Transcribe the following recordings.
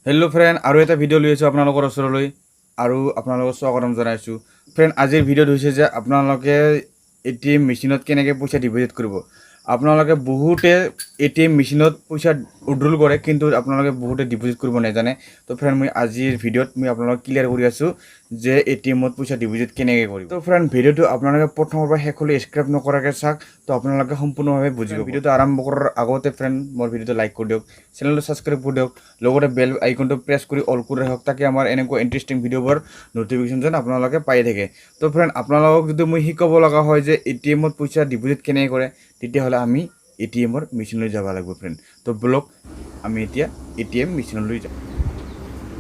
Hello' friend, আৰু এটা video' লৈ আছোঁ আপোনালোকৰ ওচৰলৈ আৰু আপোনালোকক স্বাগতম জনাইছোঁ। ফ্ৰেণ্ড, আজিৰ ভিডিঅ'ত হৈছে যে আপোনালোকে ATM মেচিনত কেনেকৈ পইচা ডিপ'জিট কৰিব। আপোনালোকে বহুতে ATM মেচিনত পইচা উইথড্ৰল কৰে, কিন্তু আপোনালোকে বহুতে ডিপ'জিট কৰিব নাজানে। তো ফ্ৰেণ্ড, মই আজিৰ ভিডিঅ'ত আপোনালোকক ক্লিয়াৰ কৰি আছোঁ যে ATMত পইচা ডিপ'জিট কেনেকৈ কৰিব। তো ফ্ৰেণ্ড, ভিডিঅ'টো আপোনালোকে প্ৰথমৰ পৰা শেষলৈ স্ক্ৰিপ্ট নকৰাকৈ চাওক, তো আপোনালোকে সম্পূৰ্ণভাৱে বুজিব। ভিডিঅ'টো আৰম্ভ কৰাৰ আগতে ফ্ৰেণ্ড, মোৰ ভিডিঅ'টো লাইক কৰি দিয়ক, চেনেলটো ছাবস্ক্ৰাইব কৰি দিয়ক, লগতে বেল আইকনটো প্ৰেছ কৰি অল কৰি ৰাখক, তাকে আমাৰ এনেকুৱা ইণ্টাৰেষ্টিং ভিডিঅ'বোৰ ন'টিফিকেশ্যন যেন আপোনালোকে পাই থাকে। তো ফ্ৰেণ্ড, আপোনালোকক যদি মই শিকাব লগা হয় যে ATMত পইচা ডিপ'জিট কেনেকৈ কৰে, তেতিয়াহ'লে আমি ATMৰ মেচিনলৈ যাব লাগিব ফ্ৰেণ্ড। তো ব্লগ আমি এতিয়া ATM মেচিনলৈ যাম।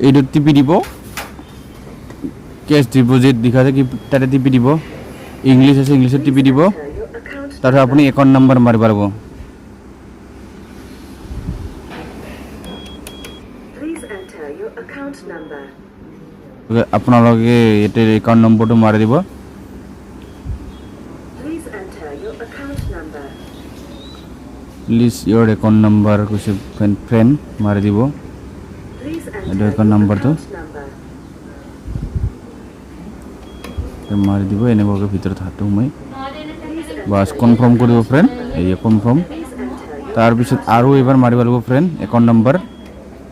এইটো টিপি দিব, কেছ ডিপ'জিট লিখা আছে, তাতে টিপি দিব। ইংলিছ আছে, ইংলিছত টিপি দিব। তাৰপিছত আপুনি একাউণ্ট নম্বৰ মাৰিব লাগিব। আপোনালোকে ইয়াতে একাউণ্ট নম্বৰটো মাৰি দিব। প্লিজ ইয়ৰ একাউণ্ট নম্বৰ কৈছে ফ্ৰেণ্ড, মাৰি দিব এইটো একাউণ্ট নম্বৰটো মাৰি দিব। এনেকুৱাকৈ ভিতৰত হাতটো সোমাই বাছ কনফাৰ্ম কৰিব ফ্ৰেণ্ড, এই কনফাৰ্ম। তাৰপিছত আৰু এবাৰ মাৰিব লাগিব ফ্ৰেণ্ড একাউণ্ট নম্বৰ,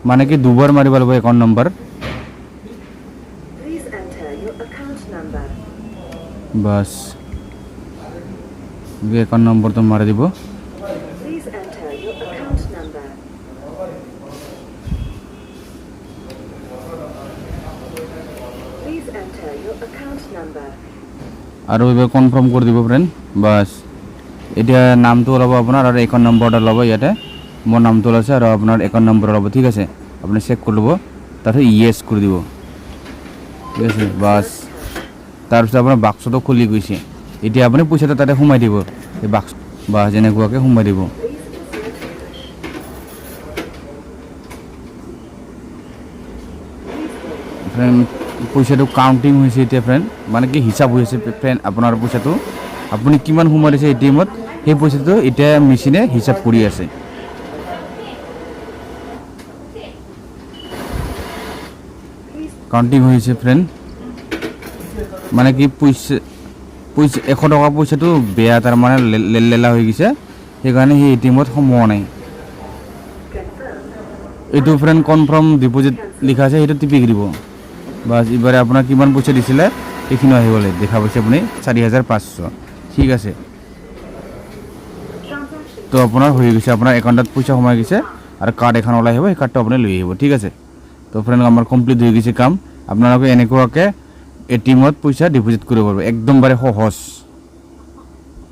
মানে কি দুবাৰ মাৰিব লাগিব একাউণ্ট নম্বৰ। বাছ একাউণ্ট নম্বৰটো মাৰি দিব। আৰু এইবাৰ কনফাৰ্ম কৰি দিব ফ্ৰেণ্ড। বাছ এতিয়া নামটো ওলাব আপোনাৰ আৰু একাউণ্ট নম্বৰ এটা ল'ব। ইয়াতে মোৰ নামটো ওলাইছে আৰু আপোনাৰ একাউণ্ট নম্বৰ ওলাব, ঠিক আছে। আপুনি চেক কৰি ল'ব, তাৰপিছত য়েছ কৰি দিব, ঠিক আছে। বাছ তাৰপিছত আপোনাৰ বাক্সটো খুলি গৈছে। এতিয়া আপুনি পইচাটো তাতে সোমাই দিব, এই বাক্স বাছ এনেকুৱাকৈ সোমাই দিব। ফ্ৰেণ্ড, পইচাটো কাউণ্টিং হৈছে এতিয়া ফ্ৰেণ্ড, মানে কি হিচাপ হৈ আছে ফ্ৰেণ্ড। আপোনাৰ পইচাটো আপুনি কিমান সোমাই দিছে ATMত, সেই পইচাটো এতিয়া মেচিনে হিচাপ কৰি আছে। কাউণ্টিং হৈছে ফ্ৰেণ্ড, মানে কি পইচা 100 টকা পইচাটো বেয়া, তাৰমানে লেলা হৈ গৈছে, সেইকাৰণে সেই ATMত সোমোৱা নাই। এইটো ফ্ৰেণ্ড কনফাৰ্ম ডিপ'জিট লিখা আছে, সেইটো টিপি দিব। বাছ এইবাৰে আপোনাৰ কিমান পইচা দিছিলে সেইখিনি আহিবলৈ দেখা পাইছে আপুনি 4,500, ঠিক আছে। তো আপোনাৰ হৈ গৈছে, আপোনাৰ একাউণ্টত পইচা সোমাই গৈছে আৰু কাৰ্ড এখন ওলাই আহিব, সেই কাৰ্ডটো আপুনি লৈ আহিব, ঠিক আছে। তো ফ্ৰেণ্ড, আমাৰ কমপ্লিট হৈ গৈছে কাম। আপোনালোকে এনেকুৱাকৈ ATMত পইচা ডিপ'জিট কৰিব পাৰিব, একদম সহজ।